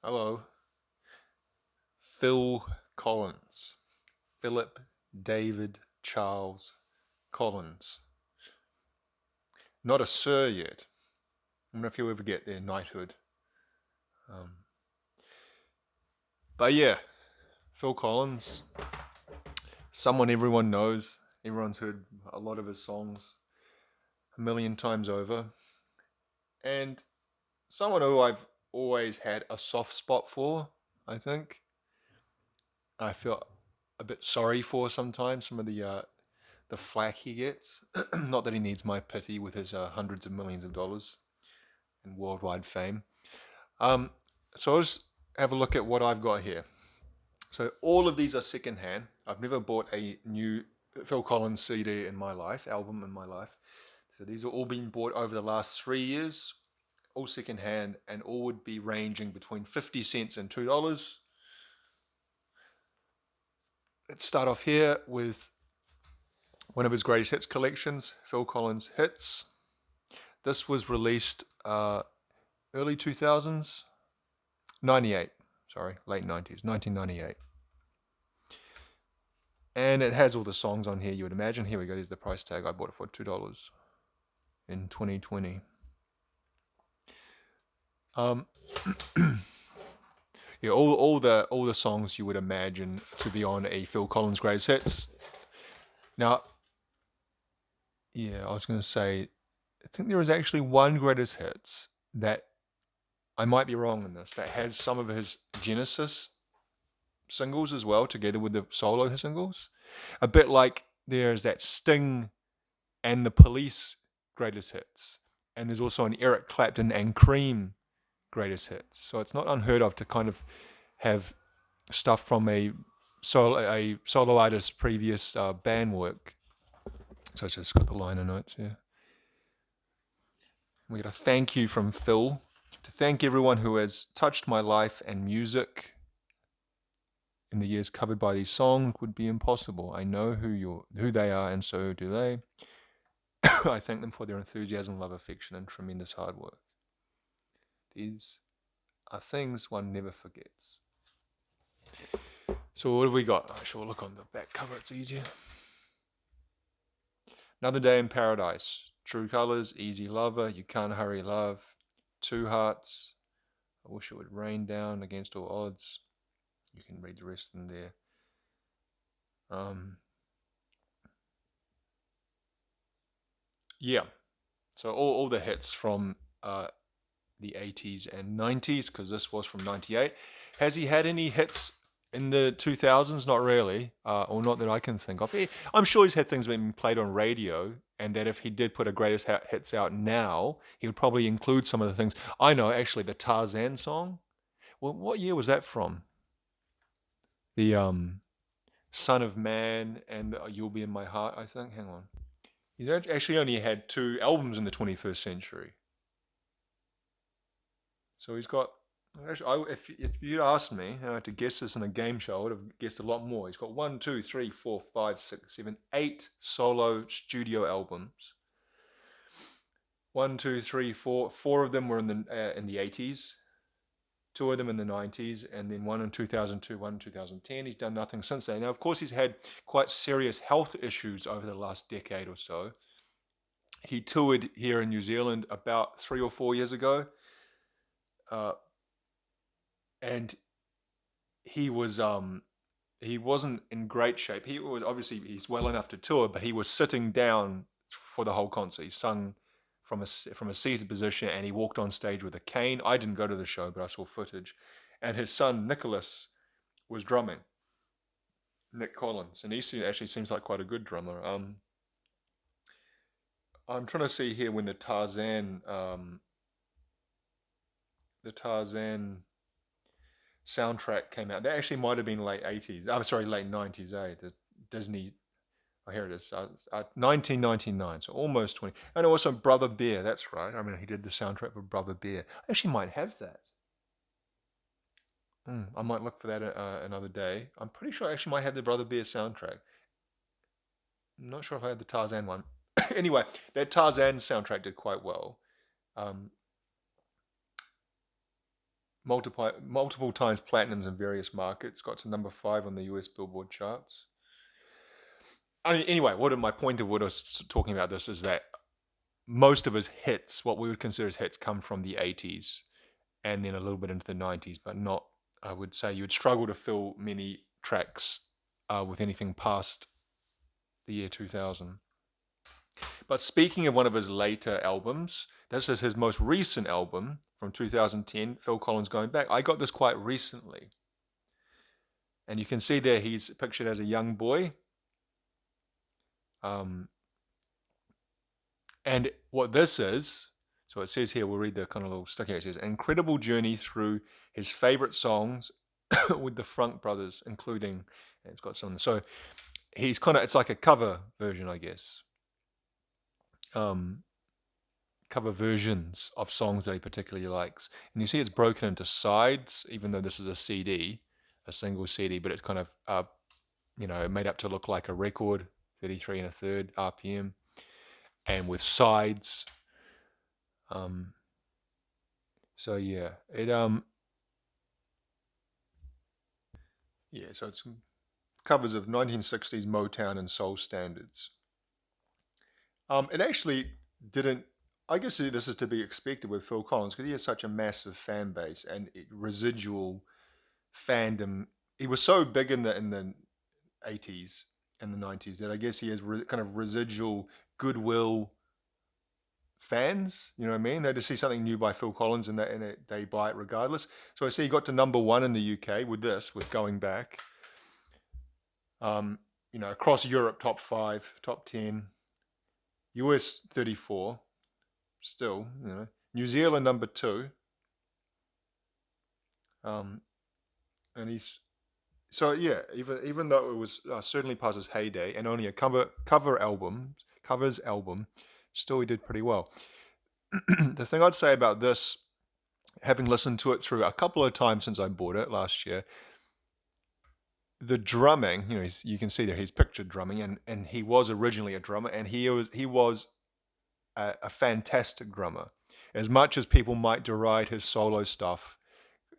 Hello, Phil Collins. Philip David Charles Collins. Not a Sir yet. I don't know if he'll ever get their knighthood. Um, but yeah, Phil Collins, someone everyone knows. Everyone's heard a lot of his songs a million times over. And someone who I've always had a soft spot for, I think. I feel a bit sorry for sometimes some of the flack he gets. Not that he needs my pity with his hundreds of millions of dollars and worldwide fame. Um, so I'll just have a look at what I've got here. So all of these are secondhand. I've never bought a new Phil Collins CD in my life, album in my life. So these are all being bought over the last 3 years, all secondhand, and all would be ranging between 50 cents and $2. Let's start off here with one of his greatest hits collections, Phil Collins Hits. This was released early 2000s, 98, sorry, late 90s, 1998. And it has all the songs on here you would imagine. Here we go, there's the price tag. I bought it for $2 in 2020. Um, yeah, all the songs you would imagine to be on a Phil Collins greatest hits. Now, yeah, I was going to say, I think there is actually one greatest hits that I might be wrong in this that has some of his Genesis singles as well, together with the solo singles. A bit like there's that Sting and the Police greatest hits, and there's also an Eric Clapton and Cream greatest hits. So it's not unheard of to kind of have stuff from a solo artist's previous band work. So it's just got the liner notes here. We got a thank you from Phil to thank everyone who has touched my life and music in the years covered by these songs would be impossible. I know who they are, and so do they. I thank them for their enthusiasm, love, affection, and tremendous hard work. These are things one never forgets. So what have we got? I shall look on the back cover, it's easier. Another Day in Paradise, True Colors, Easy Lover, You Can't Hurry Love, Two Hearts, I Wish It Would Rain Down, Against All Odds. You can read the rest in there. Yeah, so all the hits from the 80s and 90s, because this was from 98. Has he had any hits in the 2000s? Not really, or not that I can think of. I'm sure he's had things being played on radio, and that if he did put a greatest hits out now, he would probably include some of the things. I know, actually, the Tarzan song. Well, what year was that from? The Son of Man and You'll Be in My Heart, I think. Hang on. He's actually only had two albums in the 21st century. So he's got. Actually, if you'd asked me to guess this in a game show, I would have guessed a lot more. He's got 1, 2, 3, 4, 5, 6, 7, 8 solo studio albums. 1, 2, 3, 4. Four of them were in the 80s. Two of them in the 90s, and then one in 2002, one in 2010. He's done nothing since then. Now, of course, he's had quite serious health issues over the last decade or so. He toured here in New Zealand about 3 or 4 years ago. And he wasn't in great shape. He was obviously he's well enough to tour, but he was sitting down for the whole concert. He sung from a seated position, and he walked on stage with a cane. I didn't go to the show, but I saw footage, and his son Nicholas was drumming. Nick Collins, and actually seems like quite a good drummer. I'm trying to see here when the Tarzan soundtrack came out. That actually might have been late 80s. I'm sorry, late 90s. The Disney. Oh, here it is. 1999, so almost 20. And also Brother Bear. That's right. I mean, he did the soundtrack for Brother Bear. I actually might have that. I might look for that another day. I'm pretty sure I actually might have the Brother Bear soundtrack. I'm not sure if I had the Tarzan one. Anyway, that Tarzan soundtrack did quite well. Um, multiple times platinums in various markets. Got to number 5 on the US Billboard charts. Anyway, my point of what I was talking about this is that most of his hits, what we would consider as hits, come from the 80s and then a little bit into the 90s, but not, I would say you would struggle to fill many tracks with anything past the year 2000. But speaking of one of his later albums, this is his most recent album from 2010, Phil Collins Going Back. I got this quite recently. And you can see there he's pictured as a young boy. And what this is, so it says here, we'll read the kind of little sticky. It says, an incredible journey through his favorite songs with the Funk Brothers, including, and it's got some, so he's kind of, it's like a cover version, I guess. Cover versions of songs that he particularly likes. And you see it's broken into sides, even though this is a CD, a single CD, but it's kind of, made up to look like a record, 33 and a third RPM, and with sides. So yeah, so it's covers of 1960s Motown and soul standards. It actually didn't. I guess this is to be expected with Phil Collins because he has such a massive fan base and residual fandom. He was so big in the 80s and the 90s that I guess he has kind of residual goodwill fans. You know what I mean? They just see something new by Phil Collins and they buy it regardless. So I see he got to number 1 in the UK with Going Back. Across Europe, top 5, top 10. US 34, still, New Zealand number 2. And he's so yeah. Even though it was certainly past his heyday and only a covers album, still he did pretty well. The thing I'd say about this, having listened to it through a couple of times since I bought it last year, the drumming, you can see there he's pictured drumming, and he was originally a drummer, and he was a fantastic drummer. As much as people might deride his solo stuff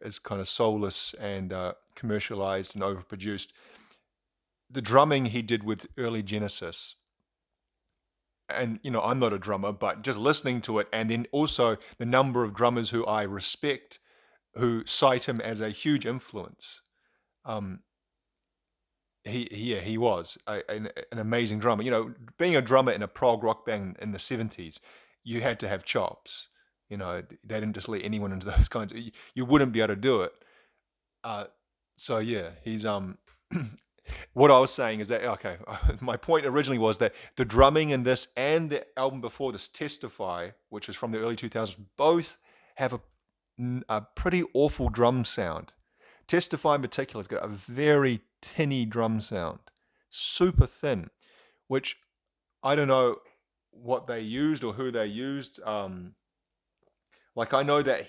as kind of soulless and commercialized and overproduced, the drumming he did with early Genesis, and I'm not a drummer, but just listening to it, and then also the number of drummers who I respect who cite him as a huge influence. He was an amazing drummer. Being a drummer in a prog rock band in the 70s, you had to have chops. They didn't just let anyone into those kinds. You wouldn't be able to do it. So yeah, he's What I was saying is that, okay, my point originally was that the drumming in this and the album before this, Testify, which was from the early 2000s, both have a pretty awful drum sound. Testify in particular has got a very tinny drum sound, super thin, which I don't know what they used or who they used. Like I know that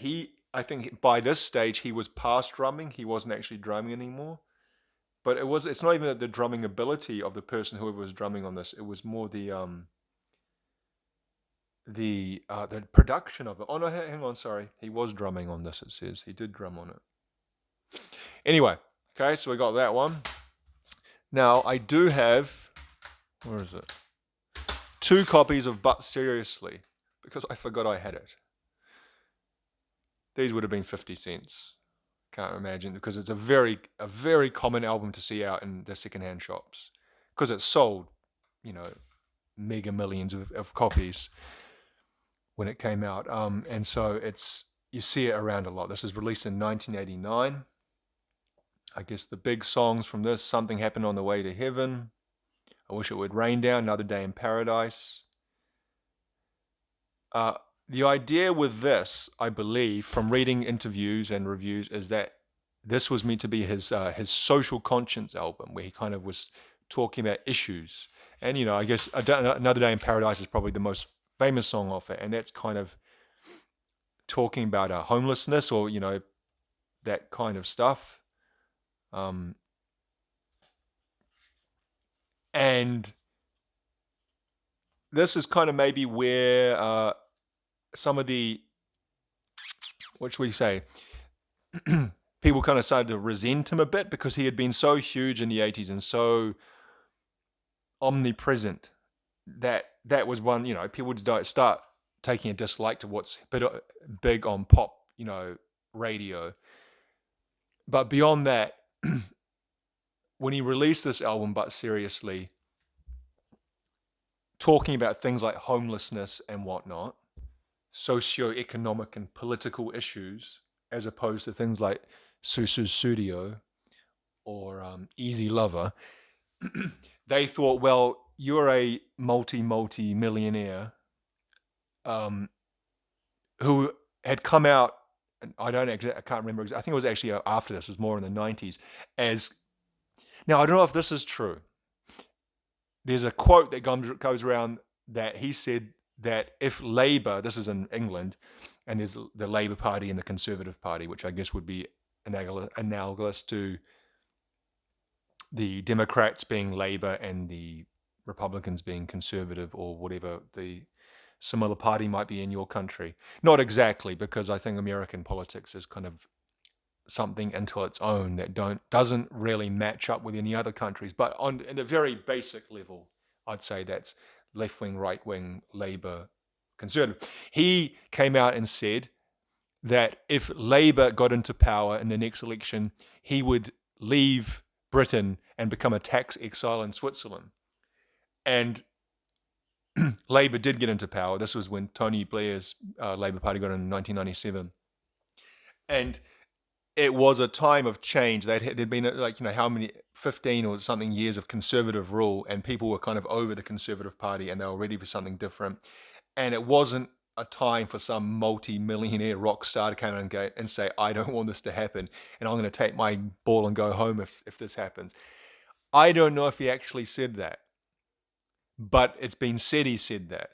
I think by this stage he was past drumming. He wasn't actually drumming anymore. But it's not even the drumming ability of the person, whoever was drumming on this. It was more the production of it. Oh no, hang on, sorry. He was drumming on this, it says. He did drum on it. Anyway, okay, so we got that one. Now, I do have, where is it? 2 copies of But Seriously, because I forgot I had it. These would have been 50 cents. Can't imagine, because it's a very common album to see out in the secondhand shops, because it sold, mega millions of copies when it came out. And so you see it around a lot. This was released in 1989. I guess the big songs from this: Something Happened on the Way to Heaven, I Wish It Would Rain Down, Another Day in Paradise. The idea with this, I believe, from reading interviews and reviews, is that this was meant to be his social conscience album, where he kind of was talking about issues. And, I guess Another Day in Paradise is probably the most famous song off it, and that's kind of talking about homelessness or, that kind of stuff. And this is kind of maybe where some of the, what should we say, people kind of started to resent him a bit because he had been so huge in the 80s and so omnipresent that was one, people would start taking a dislike to what's big on pop, radio. But beyond that, when he released this album, But Seriously, talking about things like homelessness and whatnot, socio-economic and political issues, as opposed to things like Susu Studio or Easy Lover, they thought, well, you're a multi-millionaire who had come out, I can't remember, I think it was actually after this, it was more in the 90s, as, now I don't know if this is true. There's a quote that goes around that he said that if Labour, this is in England, and there's the Labour Party and the Conservative Party, which I guess would be analogous to the Democrats being Labour and the Republicans being Conservative, or whatever the similar party might be in your country. Not exactly, because I think American politics is kind of something into its own that doesn't really match up with any other countries. But on the very basic level, I'd say that's left wing, right wing, Labour, Conservative. He came out and said that if Labour got into power in the next election, he would leave Britain and become a tax exile in Switzerland. And Labour did get into power. This was when Tony Blair's Labour Party got in 1997. And it was a time of change. There'd been how many, 15 or something years of conservative rule, and people were kind of over the Conservative Party and they were ready for something different. And it wasn't a time for some multi-millionaire rock star to come in and say, I don't want this to happen, and I'm going to take my ball and go home if this happens. I don't know if he actually said that, but it's been said he said that.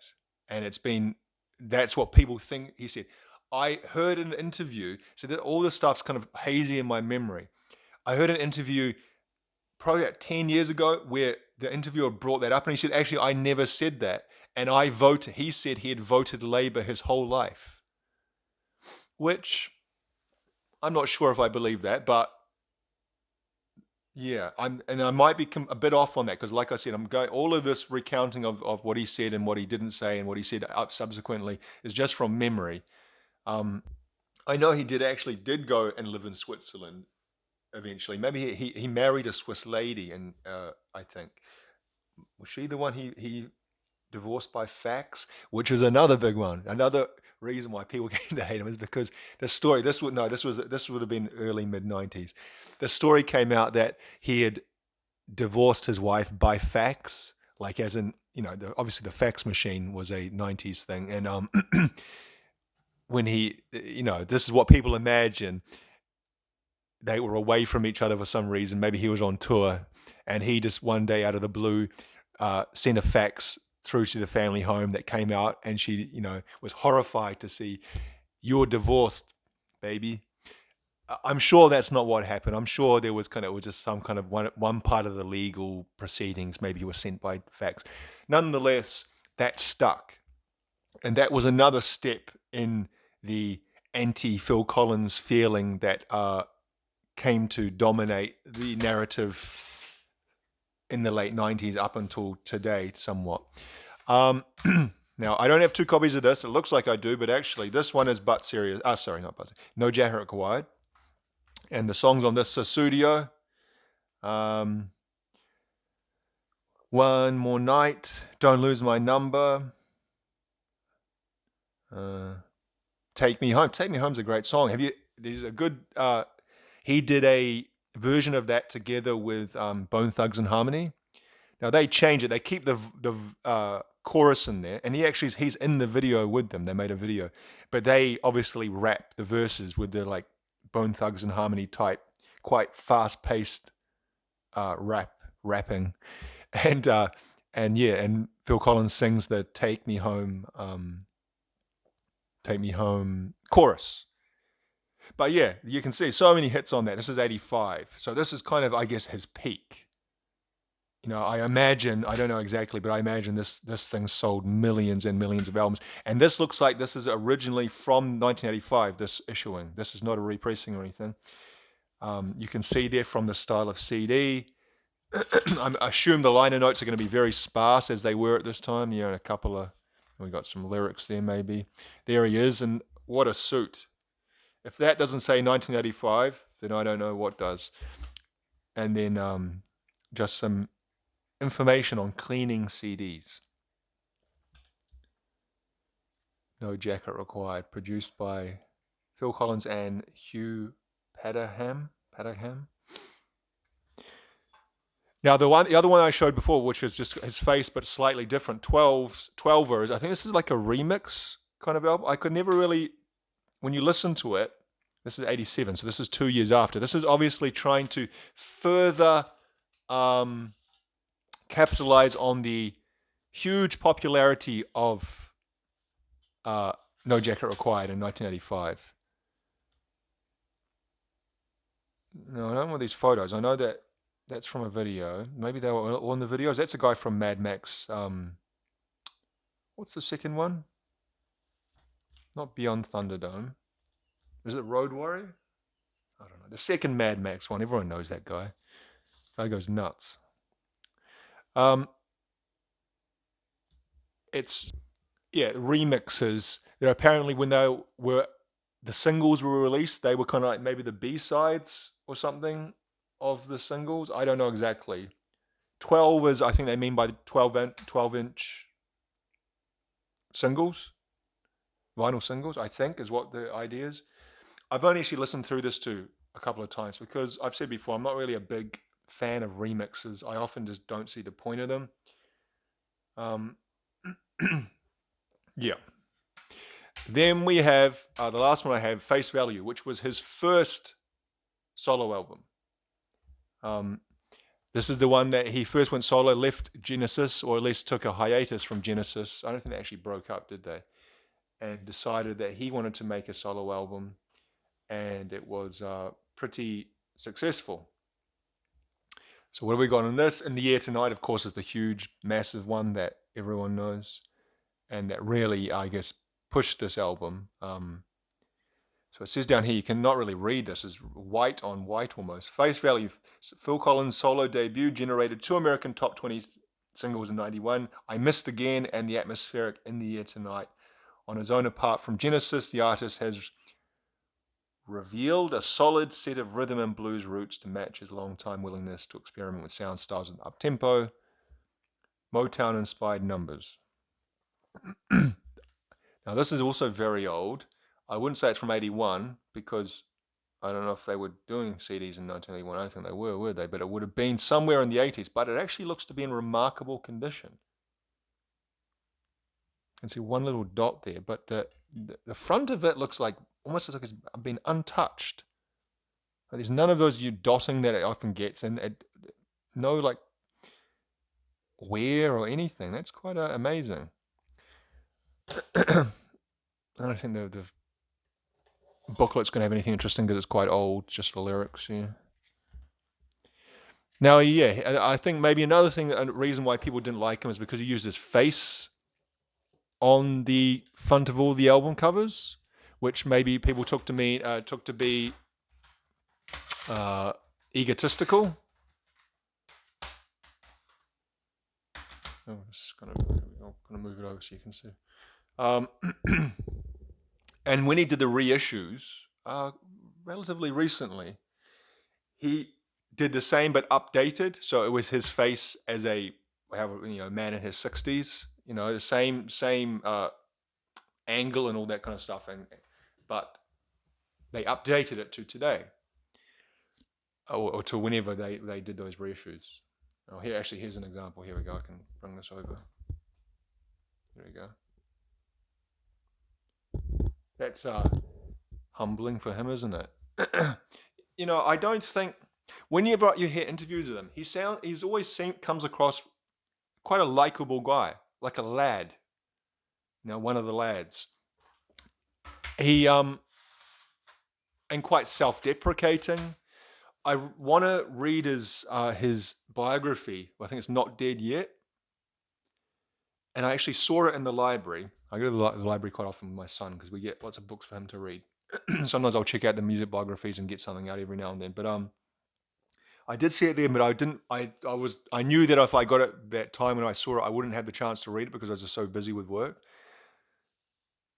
And that's what people think he said. I heard an interview, so that all this stuff's kind of hazy in my memory. I heard an interview probably about 10 years ago where the interviewer brought that up, and he said, actually, I never said that. And he said he had voted Labour his whole life. Which, I'm not sure if I believe that, but yeah, I might be a bit off on that, because like I said, I'm going, all of this recounting of what he said and what he didn't say and what he said up subsequently is just from memory. I know he did go and live in Switzerland eventually. Maybe he married a Swiss lady, and I think, was she the one he divorced by fax, which was another big one. Another reason why people came to hate him is because this would have been early mid-90s. The story came out that he had divorced his wife by fax, like as in, obviously the fax machine was a 90s thing, and when this is what people imagine. They were away from each other for some reason. Maybe he was on tour, and he just one day out of the blue sent a fax through to the family home that came out, and she, was horrified to see, you're divorced, baby. I'm sure that's not what happened. I'm sure it was just some kind of one part of the legal proceedings. Maybe he was sent by fax. Nonetheless, that stuck. And that was another step in the anti-Phil Collins feeling that came to dominate the narrative in the late 90s up until today somewhat. Now, I don't have two copies of this. It looks like I do, but actually this one is But Serious. Sorry, not But Serious. No Jacket Required. And the songs on this are Studio. One More Night. Don't Lose My Number. Take Me Home. Take Me Home's a great song. There's a good... he did a version of that together with Bone Thugs and Harmony. Now they change it. They keep the chorus in there, and he's in the video with them. They made a video, but they obviously rap the verses with the like Bone Thugs and Harmony type, quite fast paced rapping, and Phil Collins sings the Take Me Home chorus. But yeah, you can see so many hits on that. This is 85. So this is kind of, I guess, his peak. I imagine, I don't know exactly, but I imagine this thing sold millions and millions of albums. And this looks like this is originally from 1985, this issuing. This is not a repressing or anything. You can see there from the style of CD. I assume the liner notes are going to be very sparse as they were at this time. A couple of, we got some lyrics there maybe. There he is, and what a suit. If that doesn't say 1985, then I don't know what does. And then just some information on cleaning CDs. No jacket required. Produced by Phil Collins and Hugh Padgham. Now the other one I showed before, which was just his face but slightly different, 12ers. I think this is like a remix kind of album. I could never really, when you listen to it, this is 87, so this is 2 years after. This is obviously trying to further capitalize on the huge popularity of No Jacket Required in 1985. No, I don't want these photos. I know that that's from a video. Maybe they were all in the videos. That's a guy from Mad Max. What's the second one? Not Beyond Thunderdome. Is it Road Warrior? I don't know. The second Mad Max one. Everyone knows that guy. Guy goes nuts. It's remixes. They're apparently when the singles were released, they were kind of like maybe the B-sides or something of the singles. I don't know exactly. 12 is, I think they mean by 12-inch singles, vinyl singles, I think is what the idea is. I've only actually listened through this too a couple of times because I've said before, I'm not really a big fan of remixes. I often just don't see the point of them. Yeah. Then we have the last one I have, Face Value, which was his first solo album. This is the one that he first went solo, left Genesis, or at least took a hiatus from Genesis. I don't think they actually broke up, did they? And decided that he wanted to make a solo album, and it was pretty successful. So what have we got on this? In the Air Tonight, of course, is the huge, massive one that everyone knows, and that really, I guess, pushed this album. So it says down here, you cannot really read this. It's white on white almost. Face Value, Phil Collins' solo debut generated 2 American top 20 singles in 91, I Missed Again and The Atmospheric in the Air Tonight. On his own, apart from Genesis, the artist has revealed a solid set of rhythm and blues roots to match his long-time willingness to experiment with sound styles and up-tempo, Motown-inspired numbers. Now, this is also very old. I wouldn't say it's from 81 because I don't know if they were doing CDs in 1981. I don't think they were they? But it would have been somewhere in the 80s. But it actually looks to be in remarkable condition. You can see one little dot there, but the front of it looks like almost like it's been untouched. There's none of those dotting that it often gets, and no like wear or anything. That's quite amazing. I don't think the booklet's going to have anything interesting because it's quite old, just the lyrics, yeah. Now, yeah, I think maybe another thing, a reason why people didn't like him is because he used his face on the front of all the album covers, which maybe people took to be egotistical. I'm just going to move it over so you can see. And when he did the reissues, relatively recently, he did the same but updated. So it was his face as a man in his 60s. The same angle and all that kind of stuff. But they updated it to today, or to whenever they did those reissues. Oh, here's an example. Here we go. I can bring this over. There we go. That's humbling for him, isn't it? I don't think whenever you hear interviews with him, he's always comes across quite a likable guy, like a lad. One of the lads. He and quite self-deprecating, I want to read his biography. I think it's Not Dead Yet. And I actually saw it in the library. I go to the library quite often with my son because we get lots of books for him to read. Sometimes I'll check out the music biographies and get something out every now and then. But I did see it there, but I didn't. I knew that if I got it that time when I saw it, I wouldn't have the chance to read it because I was just so busy with work.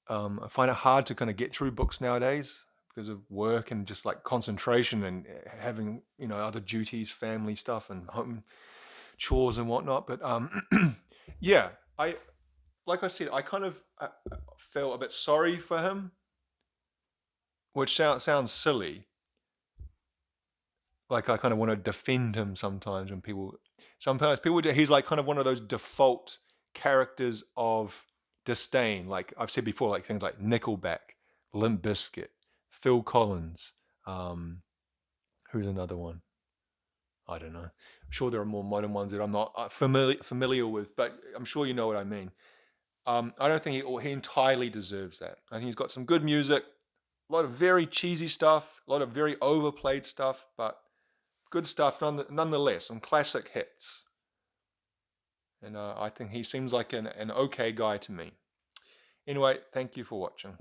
I find it hard to kind of get through books nowadays because of work and just like concentration and having other duties, family stuff, and home chores and whatnot. But yeah, I like I said, I kind of felt a bit sorry for him, which sounds silly. Like I kind of want to defend him sometimes when sometimes people do. He's like kind of one of those default characters of disdain. Like I've said before, like things like Nickelback, Limp Bizkit, Phil Collins. Um, who's another one? I don't know. I'm sure there are more modern ones that I'm not familiar with, but I'm sure you know what I mean. I don't think he entirely deserves that. I think he's got some good music, a lot of very cheesy stuff, a lot of very overplayed stuff, but good stuff nonetheless, some classic hits. And I think he seems like an okay guy to me. Anyway, thank you for watching.